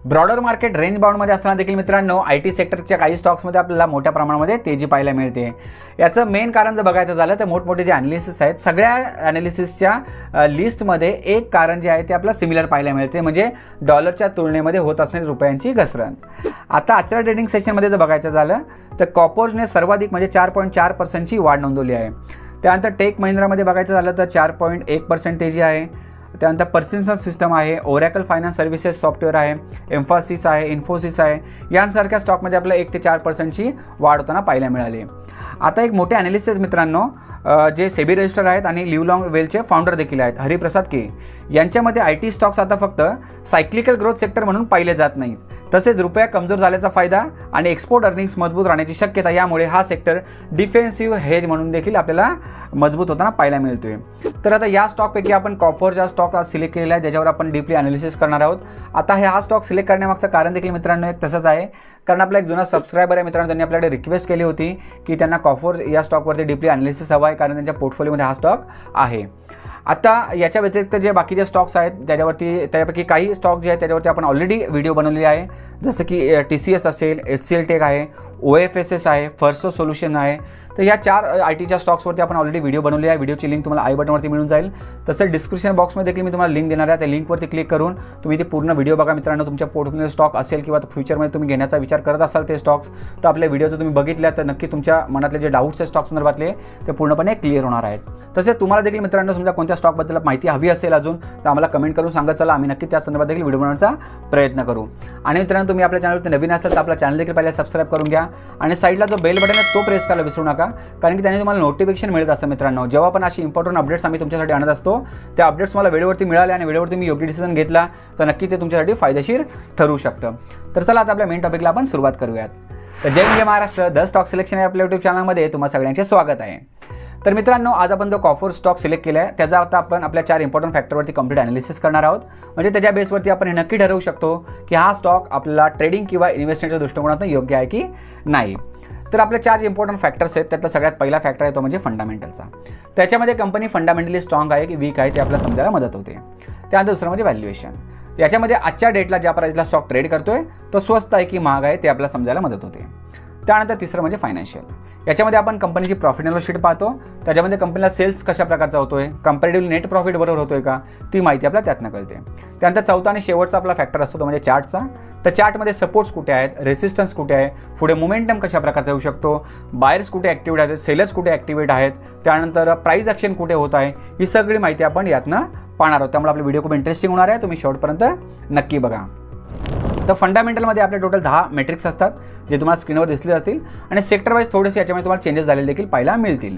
Broader market range बाउंडमध्ये असताना देखील मित्रांनो IT सेक्टरच्या काही स्टॉक्समध्ये आपल्याला मोठ्या प्रमाणामध्ये तेजी पाहायला मिळते। याचं मेन कारण जर बघायचं झालं तर मोठमोठे जे ॲनालिसिस आहेत सगळ्या ॲनालिसिसच्या लिस्टमध्ये एक कारण जे आहे ते आपल्याला सिमिलर पाहायला मिळते, म्हणजे डॉलरच्या तुलनेमध्ये होत असणारी रुपयांची घसरण। आता आजच्या ट्रेडिंग सेशनमध्ये जर बघायचं झालं तर कॉर्पोरने सर्वाधिक म्हणजे 4.4% वाढ नोंदवली आहे। त्यानंतर टेक महिंद्रामध्ये बघायचं झालं तर 4.1% तेजी आहे। त्यानंतर पर्सिस्टन्स सिस्टम आहे, ओरॅकल फायनान्स सर्व्हिसेस सॉफ्टवेअर आहे, एम्फासिस आहे, इन्फोसिस आहे, यांसारख्या स्टॉकमध्ये आपल्याला 1 ते 4%ची वाढ होताना पाहायला मिळाली। आता एक मोठे ॲनालिस्ट आहेत मित्रांनो, जे सेबी रजिस्टर आहेत आणि लिव्हलॉंग वेलचे फाउंडर देखील आहेत, हरिप्रसाद के, यांच्यामध्ये IT स्टॉक्स आता फक्त सायक्लिकल ग्रोथ सेक्टर म्हणून पाहिले जात नाहीत। तसेच रुपया कमजोर झाल्याचा फायदा आणि एक्सपोर्ट अर्निंग्स मजबूत राहण्याची शक्यता, यामुळे हा सेक्टर डिफेन्सिव्ह हेज म्हणून देखील आपल्याला मजबूत होताना पाहायला मिळतोय। तर आता या स्टॉकपैकी आपण कॉर्पोरचा स्टॉक आज सिलेक्ट केलेला आहे, ज्याच्यावर आपण डीपली ॲनालिसिस करणार आहोत। आता हा स्टॉक सिलेक्ट करण्यामागचं कारण देखील मित्रांनो एक तसंच आहे, कारण आपला एक जुना सबस्क्रायबर आहे मित्रांनो, त्यांनी आपल्याकडे रिक्वेस्ट केली होती की त्यांना कॉर्पोर या स्टॉकवरती डीपली ॲनालिसिस हवा आहे, कारण त्यांच्या पोर्टफोलिओमध्ये हा स्टॉक आहे। आता याच्या व्यतिरिक्त जे बाकीचे स्टॉक्स आहेत त्यापैकी काही स्टॉक जे आहेत त्याच्यावरती आपण ऑलरेडी व्हिडिओ बनवलेले आहे, जसं की TCS असेल, HCL टेक आहे, OFSS आहे, फर्सो सोल्युशन आहे। तर ह्या 4 ITच्या स्टॉक्सवरती आपण ऑलरेडी व्हिडिओ बनवली आहे। व्हिडिओची लिंक तुम्हाला आय बटनवरती मिळून जाईल। तसं डिस्क्रिप्शन बॉक्समध्ये देखील मी तुम्हाला लिंक देणार आहे, त्या लिंकवरती क्लिक करून तुम्ही ते पूर्ण व्हिडिओ बघा मित्रांनो। तुमच्या पोर्टफोलिओ स्टॉक असेल किंवा फ्युचरमध्ये तुम्ही घेण्याचा विचार करत असाल ते स्टॉक्स, तर आपल्या व्हिडिओ जर तुम्ही बघितल्या तर नक्की तुमच्या मनातले जे डाऊट्स आहेत स्टॉक संदर्भातले ते पूर्णपणे क्लिअर होणार आहेत। तसेच तुम्हाला देखील मित्रांनो समजा कोणत्या स्टॉकबद्दल माहिती हवी असेल अजून, तर आम्हाला कमेंट करून सांगत चला, आम्ही नक्की त्या संदर्भात देखील व्हिडिओ बनवण्याचा प्रयत्न करू। आणि मित्रांनो तुम्ही आपल्या चॅनलवरती नवीन असाल तर आपला चॅनल देखील पहिला सबस्क्राईब करून घ्या आणि साईडला जो बेल बटन आहे तो प्रेस करायला विसरू नका, कारण की त्याने तुम्हाला नोटिफिकेशन मिळत असतं मित्रांनो। जेव्हा पण अशी इम्पॉर्टंट अपडेट्स आम्ही तुमच्यासाठी आणत असतो, त्या अपडेट्स तुम्हाला वेळेवरती मिळाले आणि वेळेवरती मी योग्य डिसिजन घेतला तर नक्की ते तुमच्यासाठी फायदेशीर ठरू शकतं। तर चला आता आपल्या मेन टॉपिकला आपण सुरुवात करूयात। तर Jai Hind Maharashtra, the stock selection या आपल्या यूट्यूब चॅनलमध्ये तुम्हा सगळ्यांचे स्वागत आहे। तर मित्रांनो आज आपण जो कॉर्पोर स्टॉक सिलेक्ट केला आहे त्याचा आता आपण आपल्या 4 इम्पॉर्टंट फॅक्टरवरती कंप्लीट ॲनालिसिस करणार आहोत, म्हणजे त्याच्या बेसवरती आपण हे नक्की ठरवू शकतो की हा स्टॉक आपल्याला ट्रेडिंग किंवा इन्व्हेस्टमेंटच्या दृष्टिकोनातून योग्य आहे की नाही। तर आपले 4 इम्पॉर्टंट फॅक्टर्स आहेत, त्यातला सगळ्यात पहिला फॅक्टर आहे तो म्हणजे फंडामेंटलचा। त्याच्यामध्ये कंपनी फंडामेंटली स्ट्रॉंग आहे की वीक आहे ते आपल्याला समजायला मदत होते। त्यानंतर दुसरं म्हणजे व्हॅल्युएशन, याच्यामध्ये आजच्या डेटला ज्या प्राईसला स्टॉक ट्रेड करतोय तो स्वस्त आहे की महाग आहे ते आपल्याला समजायला मदत होते। त्यानंतर तिसरं म्हणजे फायनान्शियल, याच्यामध्ये आपण कंपनीची प्रॉफिट अँड लॉस शीट पाहतो, त्याच्यामध्ये कंपनीला सेल्स कशा प्रकारचा होतोय, कंपॅरेटिव्हली नेट प्रॉफिट बरोबर होतोय का, ती माहिती आपल्याला त्यातनं कळते। त्यानंतर चौथा आणि शेवटचा आपला फॅक्टर असतो तो म्हणजे चार्टचा। तर चार्टमध्ये सपोर्ट्स कुठे आहेत, रेसिस्टन्स कुठे आहे, पुढे मोमेंटम कशा प्रकारचा येऊ शकतो, बायर्स कुठे ॲक्टिवेट आहेत, सेलर्स कुठे ॲक्टिवेट आहेत, त्यानंतर प्राईस ॲक्शन कुठे होत आहे, ही सगळी माहिती आपण यातनं पाहणार आहोत। त्यामुळे आपला व्हिडिओ खूप इंटरेस्टिंग होणार आहे, तुम्ही शेवटपर्यंत नक्की बघा। तर फंडामेंटलमध्ये आपले टोटल 10 मेट्रिक्स असतात जे तुम्हाला स्क्रीनवर दिसले असतील आणि सेक्टर वाईज थोडेसे याच्यामध्ये तुम्हाला चेंजेस झालेले देखील पाहायला मिळतील।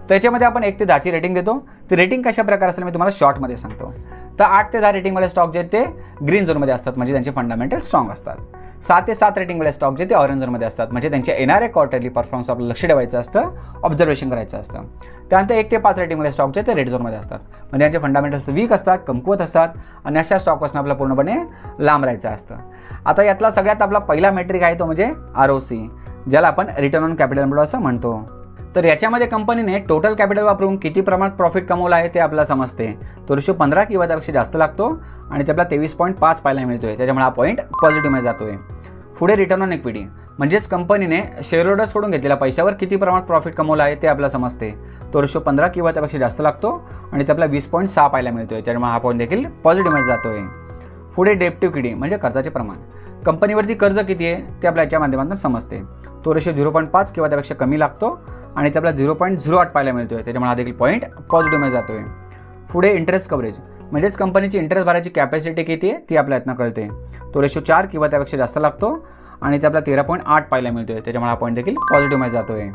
तर याच्यामध्ये आपण 1 ते 10ची रेटिंग देतो। ती रेटिंग कशा प्रकारे असेल मी तुम्हाला शॉर्टमध्ये सांगतो। तर 8 ते 10 रेटिंगवाले स्टॉक जे ते ग्रीन झोनमध्ये असतात, म्हणजे त्यांचे फंडामेंटल स्ट्रॉंग असतात। 7 ते 7 रेटिंगवाले स्टॉक जे ते ऑरेंज झोनमध्ये असतात, म्हणजे त्यांच्या येणाऱ्या क्वार्टरली परफॉर्मन्स आपलं लक्ष ठेवायचं असतं, ऑब्झर्वेशन करायचं असतं। त्यानंतर 1 ते 5 रेटिंगवाले स्टॉक जे ते रेड झोनमध्ये असतात, म्हणजे त्यांचे फंडामेंटल्स वीक असतात, कमकुवत असतात आणि अशा स्टॉकपासून आपल्याला पूर्णपणे लांब राहायचं असतं। आता यातला सगळ्यात आपला पहिला मेट्रिक आहे तो म्हणजे ROC, ज्याला आपण रिटर्न ऑन कॅपिटल एम्प्लॉयड असं म्हणतो। तर याच्यामध्ये कंपनीने टोटल कॅपिटल वापरून किती प्रमाणात प्रॉफिट कमवला आहे ते आपल्याला समजते। तो रेशो 15 किंवा त्यापेक्षा जास्त लागतो आणि ते आपला 23.5 पाहायला मिळतोय, त्याच्यामुळे हा पॉईंट पॉझिटिव्हमध्ये जातोय। पुढे रिटर्न ऑन इक्विटी, म्हणजेच कंपनीने शेअरहोल्डर्सकडून घेतलेल्या पैशावर किती प्रमाणात प्रॉफिट कमवला आहे ते आपल्याला समजते। तो रेशो 15 किंवा त्यापेक्षा जास्त लागतो आणि ते आपला 20.6 पाहायला मिळतोय, त्याच्यामुळे हा पॉईंट देखील पॉझिटिव्हमध्ये जातोय। पुढे डेट इक्विटी म्हणजे कर्जाचे प्रमाण, कंपनीवरती कर्ज किती आहे ते आपल्या याच्या माध्यमातून समजते। तो रेशो 0.5 किंवा त्यापेक्षा कमी लागतो आणि ते आपल्याला 0.08 पाहायला मिळतोय, त्याच्यामुळे हा देखील पॉईंट पॉझिटिव्हमध्ये जातोय। पुढे इंटरेस्ट कव्हरेज, म्हणजेच कंपनीची इंटरेस्ट भरायची कॅपॅसिटी किती आहे ती आपल्या यातनं कळते। तो रेशो 4 किंवा त्यापेक्षा जास्त लागतो आणि ते आपल्याला 13.8 पाहायला मिळतोय, त्याच्यामुळे हा पॉईंट देखील पॉझिटिव्हमध्ये जातोय।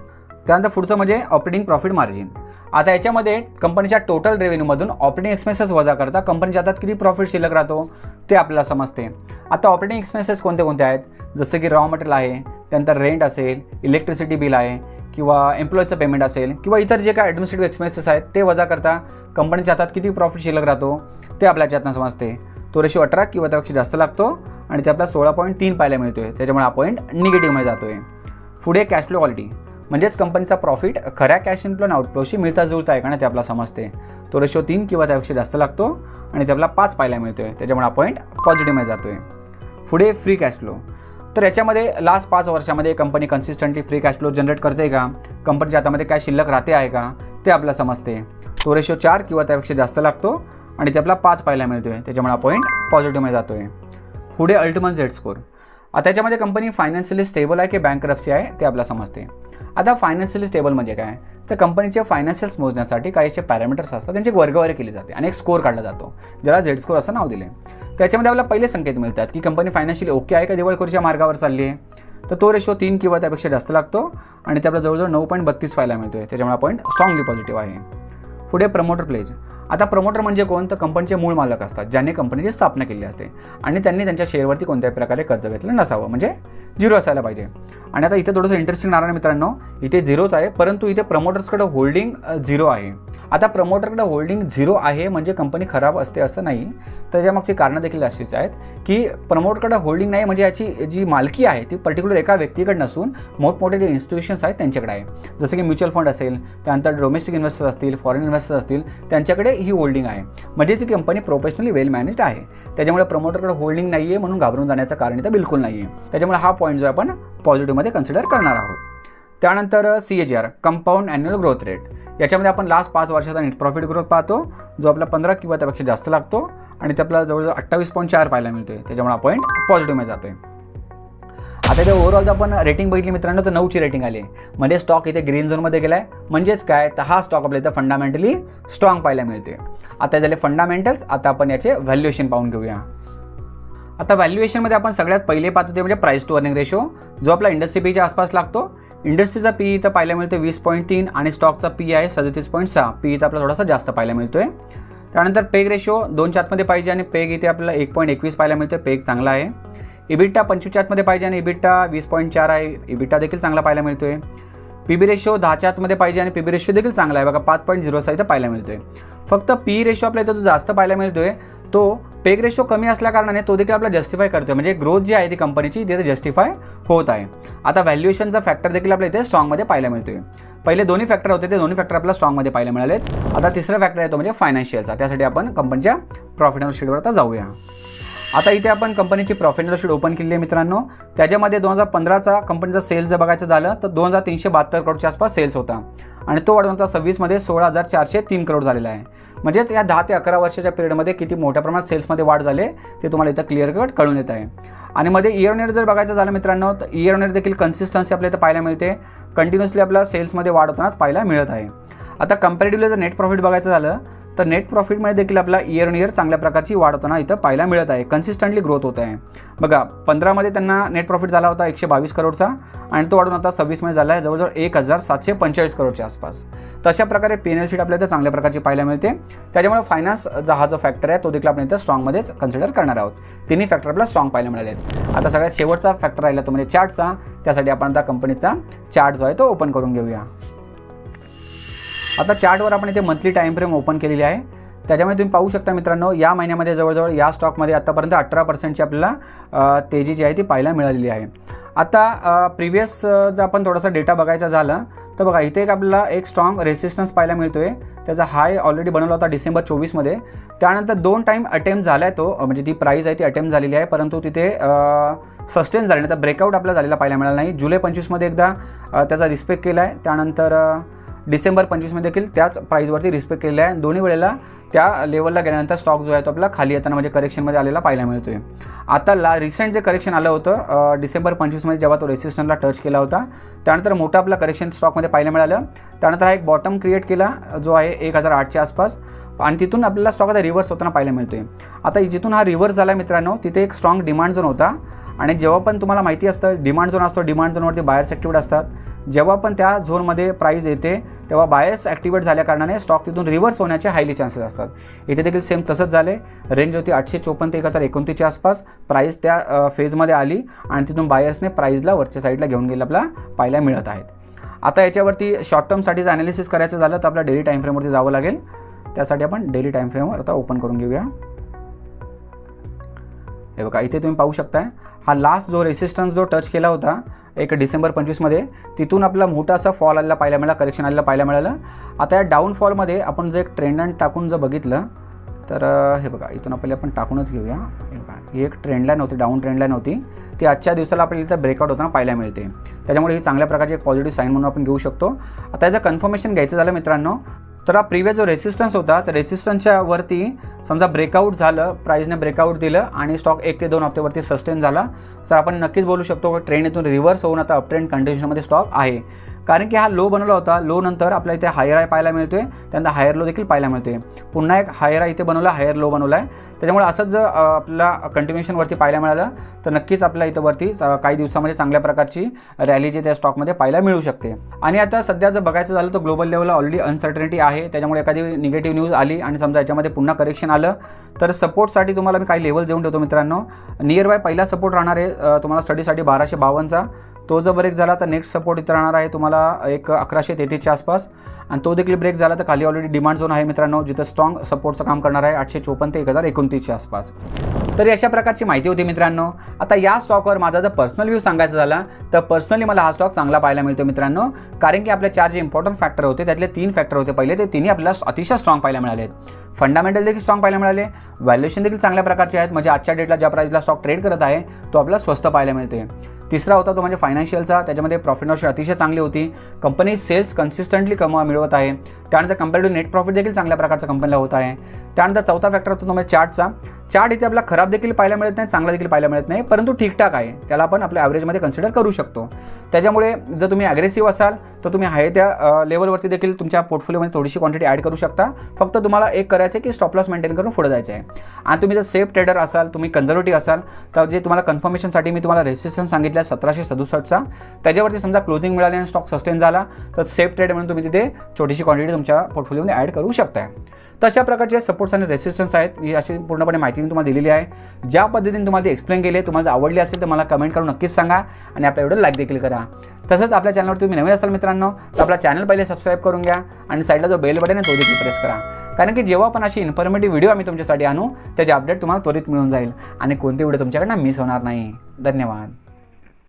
त्यानंतर पुढचं म्हणजे ऑपरेटिंग प्रॉफिट मार्जिन। आता याच्यामध्ये कंपनीच्या टोटल रेव्हेन्यूमधून ऑपरेटिंग एक्सपेन्सेस वजा करता कंपनीच्या हातात किती प्रॉफिट शिल्लक राहतो ते आपल्याला समजते। आता ऑपरेटिंग एक्सपेन्सेस कोणते कोणते आहेत, जसं की रॉ मटेरियल आहे, त्यानंतर रेंट असेल, इलेक्ट्रिसिटी बिल आहे किंवा एम्प्लॉईचं पेमेंट असेल किंवा इतर जे काय ॲडमिनिस्ट्रेटिव्ह एक्सपेन्सेस आहेत ते वजा करता कंपनीच्या हातात किती प्रॉफिट शिल्लक राहतो ते आपल्या याच्यातनं समजते। तो रेशो 18 किंवा त्यापेक्षा जास्त लागतो आणि ते आपला 16.3 पाहायला मिळतोय, त्याच्यामुळे हा पॉईंट निगेटिव्हमध्ये जातोय। पुढे कॅश फ्लो क्वालिटी, म्हणजेच कंपनीचा प्रॉफिट खऱ्या कॅश इनफ्लो आणि आउटफ्लोशी मिळता जुळता आहे का नाही ते आपल्याला समजते। तो रेशो 3 किंवा त्यापेक्षा जास्त लागतो आणि ते आपला 5 पाहायला मिळतोय, त्याच्यामुळे हा पॉईंट पॉझिटिव्हमध्ये जातोय। पुढे फ्री कॅश फ्लो. तर याच्यामध्ये लास्ट 5 वर्षामध्ये company consistently free cash flow generate करते का, कंपनीच्या हातामध्ये काय शिल्लक राहते आहे का, ते आपल्याला समजते. तो रेशो 4 किंवा त्यापेक्षा जास्त लागतो आणि ते आपला 5 पाहायला मिळतोय, त्याच्यामुळे हा पॉईंट पॉझिटिव्हमध्ये जातोय. पुढे अल्टिमेट झेड स्कोर. आता याच्यामध्ये कंपनी फायनान्शियली स्टेबल आहे की बँकरप्सी आहे ते आपल्याला समजते. आता फायनान्शियली स्टेबल म्हणजे काय, तर कंपनीचे फायनान्शियल्स मोजण्यासाठी काही असे पॅरामीटर्स असतात, त्यांची वर्गवारी केली जाते आणि एक स्कोर काढला जातो, ज्याला झेड स्कोर असं नाव दिले. त्याच्यामध्ये आपल्याला पहिले संकेत मिळतात की कंपनी फायनान्शियली ओके आहे का दिवाळखोरीच्या मार्गावर चालली आहे. तर तो रेशो 3 किंवा त्यापेक्षा जास्त लागतो आणि ते आपल्याला जवळजवळ 9.32 पाहायला मिळतोय, त्याच्यामुळे हा पॉईंट स्ट्रॉंगली पॉझिटिव्ह आहे. पुढे प्रमोटर प्लेज. आता प्रमोटर म्हणजे कोण, तर कंपनीचे मूळ मालक असतात, ज्यांनी कंपनीची स्थापना केली असते आणि त्यांनी त्यांच्या शेअरवरती कोणत्याही प्रकारे कर्ज घेतलं नसावं, म्हणजे 0 असायला पाहिजे. आणि आता इथे थोडंसं इंटरेस्टिंग राहणार मित्रांनो, इथे 0च आहे, परंतु इथे प्रमोटर्सकडे होल्डिंग 0 आहे. आता प्रमोटरकडे होल्डिंग 0 आहे म्हणजे कंपनी खराब असते असं नाही, त्याच्यामागची कारणं देखील अशीच आहेत की प्रमोटरकडे होल्डिंग नाही म्हणजे याची जी मालकी आहे ती पर्टिक्युलर एका व्यक्तीकडे नसून मोठमोठे जे इन्स्टिट्यूशन्स आहेत त्यांच्याकडे आहे. जसं की म्युच्युअल फंड असेल, त्यानंतर डोमेस्टिक इन्व्हेस्टर्स असतील, फॉरेन इन्व्हेस्टर्स असतील, त्यांच्याकडे ही होल्डिंग आहे, म्हणजे ती कंपनी प्रोफेशनली वेल मॅनेज्ड आहे. त्याच्यामुळे प्रमोटरकडे होल्डिंग नाही आहे म्हणून घाबरून जाण्याचं कारण इथं बिलकुल नाही आहे. त्याच्यामुळे हा पॉईंट जो आपण पॉझिटिव्हमध्ये कन्सिडर करणार आहोत. त्यानंतर CAGR compound annual growth rate. याच्यामध्ये आपण लास्ट 5 वर्षाचा नेट प्रॉफिट ग्रोथ पाहतो, जो आपला 15 किंवा त्यापेक्षा जास्त लागतो आणि ते आपल्याला जवळजवळ 28.4 पाहायला मिळतोय, त्याच्यामुळे हा पॉईंट पॉझिटिव्हमध्ये जातोय. आता इथे ओव्हरऑल जर आपण रेटिंग बघितली मित्रांनो तर 9ची रेटिंग आली, म्हणजे स्टॉक इथे ग्रीन झोनमध्ये गेलाय, म्हणजेच काय तर हा स्टॉक आपल्या इथं फंडामेंटली स्ट्रॉंग पाहायला मिळतोय. आता झाले फंडामेंटल्स, आता आपण याचे व्हॅल्युएशन पाहून घेऊया. आता व्हॅल्युएशनमध्ये आपण सगळ्यात पहिले पाहतो ते म्हणजे प्राइस टू अर्निंग रेशो, जो आपला इंडस्ट्री पीच्या आसपास लागतो. इंडस्ट्रीचा पी इथं पाहायला मिळतो 20.3 आणि स्टॉकचा पी आहे 37.6. पी इथं आपल्याला थोडासा जास्त पाहायला मिळतोय. त्यानंतर पेग रेशो 2च्या आतमध्ये पाहिजे आणि पेग इथे आपल्याला 1.21 पाहायला मिळतोय, पेग चांगला आहे. इबिटा 25च्या आतमध्ये पाहिजे आणि इबिटा 20.4 आहे, इबिटा देखील चांगला पाहायला मिळतोय. पीबी रेशो 10च्या आतमध्ये पाहिजे आणि पीबी रेशो देखील चांगला आहे बघा, 5.0 इथं पाहायला मिळतोय. फक्त पी रेशो आपल्या इथं जो जास्त पाहायला मिळतोय तो पेग रेशो कमी असल्या कारणाने तो देखील आपल्याला जस्टिफाय करतोय, म्हणजे ग्रोथ जी आहे ती कंपनीची तिथे जस्टिफाय होत आहे. आता व्हॅल्युएशनचा फॅक्टर देखील आपल्या इथे स्ट्रॉंगमध्ये पाहायला मिळतोय. पहिले दोन्ही फॅक्टर होते, ते दोन्ही फॅक्टर आपल्याला स्ट्रॉंगमध्ये पाहायला मिळालेत. आता तिसरा फॅक्टर आहे तो म्हणजे फायनान्शियलचा, त्यासाठी आपण कंपनीच्या प्रॉफिट अँड लॉस शीटवर आता जाऊया. आता इथे आपण कंपनीची profit and loss sheet open केली आहे मित्रांनो. त्याच्यामध्ये 2015चा कंपनीचा सेल्स जर बघायचं झालं तर 2372 करोडच्या आसपास सेल्स होता आणि तो वाढून आता 26मध्ये 16,403 करोड झालेला आहे. म्हणजेच या 10 ते 11 वर्षाच्या पिरियडमध्ये किती मोठ्या प्रमाणात सेल्समध्ये वाढ झाले ते तुम्हाला इथं क्लिअर कट कळून येत आहे. आणि मध्ये इयर ऑन इयर जर बघायचं झालं मित्रांनो तर इयर ऑन इयर देखील कन्सिस्टन्सी आपल्याला इथं पाहायला मिळते, कंटिन्युअसली आपल्याला सेल्समध्ये वाढ होतानाच पाहायला मिळत आहे. आता कंपॅरेटिव्हली जर नेट प्रॉफिट बघायचं झालं तर नेट प्रॉफिटमध्ये देखील आपला इयर ऑन इयर चांगल्या प्रकारची वाढ होताना इथं पाहायला मिळत आहे, कन्सिस्टंटली ग्रोथ होत आहे. बघा 15मध्ये त्यांना नेट प्रॉफिट झाला होता 122 करोडचा आणि तो वाढून आता 26मध्ये झाला आहे जवळजवळ 1745 करोडच्या आसपास. तशा प्रकारे P&L शीट आपल्याला इथं चांगल्या प्रकारची पाहायला मिळते. त्याच्यामुळे फायनान्स हा जो फॅक्टर आहे तो देखील आपण इथं स्ट्रॉंगमध्येच कन्सिडर करणार आहोत. तिन्ही फॅक्टर आपल्याला स्ट्रॉंग पाहायला मिळाले आहेत. आता सगळ्यात शेवटचा फॅक्टर राहिला तो म्हणजे चार्टचा, त्यासाठी आपण आता कंपनीचा चार्ट जो आहे तो ओपन करून घेऊया. आता चार्टवर आपण इथे मंथली टाइम फ्रेम ओपन केलेली आहे. त्याच्यामुळे तुम्ही पाहू शकता मित्रांनो या महिन्यामध्ये जवळजवळ या स्टॉकमध्ये आतापर्यंत 18% आपल्याला तेजी जी आहे ती पाहायला मिळालेली आहे. आता प्रिव्हियस जर आपण थोडासा डेटा बघायचा झालं तर बघा इथे आपल्याला एक स्ट्रॉंग रेसिस्टन्स पाहायला मिळतोय. त्याचा हाय ऑलरेडी बनवला होता डिसेंबर 24मध्ये. त्यानंतर 2 टाइम अटेम्प्ट झाला आहे तो, म्हणजे ती प्राईस आहे ती अटेम्प्ट झालेली आहे, परंतु तिथे सस्टेन झाले नाही, तर ब्रेकआउट आपल्याला झालेला पाहायला मिळाला नाही. जुलै 25मध्ये एकदा त्याचा रिस्पेक्ट केला आहे, त्यानंतर डिसेंबर 25मध्ये देखील त्याच प्राईसवरती रिस्पेक्ट केलेला आहे. दोन्ही वेळेला त्या लेवलला गेल्यानंतर स्टॉक जो आहे तो आपला खाली येताना म्हणजे करेक्शनमध्ये आलेला पाहायला मिळतोय. आता रिसेंट जे करेक्शन आलं होतं डिसेंबर 25मध्ये जेव्हा तो रेसिस्टन्सला टच केला होता, त्यानंतर मोठं आपला करेक्शन स्टॉकमध्ये पाहायला मिळालं. त्यानंतर हा एक बॉटम क्रिएट केला जो आहे 1008च्या आसपास आणि तिथून आपल्याला स्टॉक आता रिव्हर्स होताना पाहायला मिळतोय. आता जिथून हा रिव्हर्स झाला मित्रांनो तिथे एक स्ट्रॉंग डिमांड झोन होता आणि जेव्हा पण तुम्हाला माहिती असतं डिमांड झोन असतो, डिमांड झोनवरती बायर्स ॲक्टिवेट असतात. जेव्हा पण त्या झोनमध्ये प्राईस येते तेव्हा बायर्स ॲक्टिवेट झाल्या कारणाने स्टॉक तिथून रिव्हर्स होण्याचे हायली चान्सेस असतात. इथे देखील सेम तसंच झाले. रेंज होती 854 ते 1029च्या आसपास. प्राईस त्या फेजमध्ये आली आणि तिथून बायर्सने प्राईसला वरच्या साईडला घेऊन गेलं आपल्याला पाहायला मिळत आहेत. आता याच्यावरती शॉर्ट टर्मसाठीचं ॲनालिसिस करायचं झालं तर आपल्या डेली टाईम फ्रेमवरती जावं लागेल. त्यासाठी आपण डेली टाईम फ्रेमवर आता ओपन करून घेऊया. हे बघा इथे तुम्ही पाहू शकताय हा लास्ट जो रेसिस्टन्स जो टच केला होता एक डिसेंबर 25मध्ये तिथून आपला मोठा असा फॉल आलेला पाहायला मिळाला, करेक्शन आलेला पाहायला मिळालं. आता या डाऊनफॉलमध्ये आपण जर एक ट्रेंड टाकून जर बघितलं तर हे बघा, इथून आपल्याला आपण टाकूनच घेऊया. हे बघा, ही एक ट्रेंड लाईन होती, डाऊन ट्रेंड लाईन होती, ती आजच्या दिवसाला आपल्याला इथं ब्रेकआउट होताना पाहायला मिळते. त्याच्यामुळे ही चांगल्या प्रकारची एक पॉझिटिव्ह साईन म्हणून आपण घेऊ शकतो. आता याचं कन्फर्मेशन घ्यायचं झालं मित्रांनो, तर हा प्रिव्हियस जो रेसिस्टन्स होता, तर रेसिस्टन्सच्या वरती समजा ब्रेकआउट झालं, प्राईजने ब्रेकआउट दिलं आणि स्टॉक 1 ते 2 हफ्त्यावरती सस्टेन झाला, तर आपण नक्कीच बोलू शकतो की ट्रेंड इथून रिव्हर्स होऊन आता अप ट्रेंड कंडिशनमध्ये स्टॉक आहे. कारण की हा लो बनवला होता, लो नंतर आपल्या इथे हायर हाय पाहायला मिळतोय, त्यानंतर हायर लो देखील पाहायला मिळतोय. पुन्हा एक हायर हाय इथे बनवला, हायर लो बनवला आहे. त्याच्यामुळे असंच जर आपल्याला कंटिन्युएशनवरती पाहायला मिळालं तर नक्कीच आपल्या इथं वरती काही दिवसामध्ये चांगल्या प्रकारची रॅली जी त्या स्टॉकमध्ये पाहायला मिळू शकते. आणि आता सध्या जर बघायचं झालं तर ग्लोबल लेवलला ऑलरेडी अनसर्टनिटी आहे. त्याच्यामुळे एखादी निगेटिव्ह न्यूज आली आणि समजा याच्यामध्ये पुन्हा करेक्शन आलं तर सपोर्टसाठी तुम्हाला मी काही लेवल देऊन ठेवतो मित्रांनो. नियर बाय पहिला सपोर्ट राहणार आहे तुम्हाला स्टडीसाठी 1252चा. तो जर ब्रेक झाला तर नेक्स्ट सपोर्ट इथं राहणार आहे तुम्हाला एक 1133च्या आसपास, आणि तो देखील ब्रेक झाला तर खाली ऑलरेडी डिमांड झोन आहे मित्रांनो, जिथं स्ट्रॉंग सपोर्टचं काम करणार आहे 854 ते 1029च्या आसपास. तर अशा प्रकारची माहिती होती मित्रांनो. आता या स्टॉकवर माझा जर पर्सनल व्ह्यू सांगायचा झाला तर पर्सनली मला हा स्टॉक चांगला पाहायला मिळतो मित्रांनो. कारण की आपले 4 जे इम्पॉर्टंट फॅक्टर होते त्यातले 3 फॅक्टर होते पहिले, ते तिन्ही आपल्याला अतिशय स्ट्रॉंग पाहायला मिळाले. फंडामेंटल देखील स्ट्रॉंग पाहायला मिळाले, व्हॅल्युएशन देखील चांगल्या प्रकारचे आहेत, म्हणजे आजच्या डेटला ज्या प्राईसला स्टॉक ट्रेड करत आहे तो आपल्याला स्वस्त पाहायला मिळतोय. तिसरा होता तो म्हणजे फायनान्शियलचा, त्याच्यामध्ये प्रॉफिट मार्जिन अतिशय चांगली होती, कंपनी सेल्स कन्सिस्टंटली मिळवत आहे. त्यानंतर कंपेअर्ड टू नेट प्रॉफिट देखील चांगल्या प्रकारचा कंपनीला होत आहे. त्यानंतर चौथा फॅक्टर होतो तो म्हणजे चार्टचा. चार्ट इथे आपल्याला खराब देखील पाहायला मिळत नाही, चांगला देखील पाहायला मिळत नाही, परंतु ठीकठाक आहे, त्याला आपण आपल्या ॲव्हरेजमध्ये कन्सिडर करू शकतो. त्याच्यामुळे जर तुम्ही ॲग्रेसिव्ह असाल तर तुम्ही आहे त्या लेवलवरती देखील तुमच्या पोर्टफोलिओमध्ये थोडीशी क्वांटिटी ॲड करू शकता. फक्त तुम्हाला एक करायचं आहे की स्टॉप लॉस मेंटेन करून पुढे जायचं आहे. आणि तुम्ही जर सेफ ट्रेडर असाल, तुम्ही कन्झर्वेटिव्ह असाल, तर जे तुम्हाला कन्फर्मेशनसाठी मी तुम्हाला रेसिस्टन्स सांगितलं 1767चा, त्याच्यावरती समजा क्लोजिंग मिळाली आणि स्टॉक सस्टेन झाला तर सेफ ट्रेड म्हणून तुम्ही तिथे छोटीशी क्वांटिटी तुमच्या पोर्टफोलिओमध्ये ॲड करू शकता. तशा प्रकारचे सपोर्ट्स आणि रेसिस्टन्स आहेत, ही अशी पूर्णपणे माहिती मी तुम्हाला दिलेली आहे. ज्या पद्धतीने तुम्हाला ती एक्सप्लेन केली, तुम्हाला जर आवडली असेल तर मला कमेंट करून नक्कीच सांगा आणि आपल्या व्हिडिओ लाईक देखील करा. तसंच आपल्या चॅनलवर तुम्ही नवीन असाल मित्रांनो तर आपला चॅनल पहिले सबस्क्राईब करून घ्या आणि साईडला जो बेल बटन आहे तो देखील प्रेस करा. कारण की जेव्हा पण अशी इन्फॉर्मेटिव्ह व्हिडिओ आम्ही तुमच्यासाठी आणू त्याचे अपडेट तुम्हाला त्वरित मिळून जाईल आणि कोणते व्हिडिओ तुमच्याकडनं मिस होणार नाही. धन्यवाद.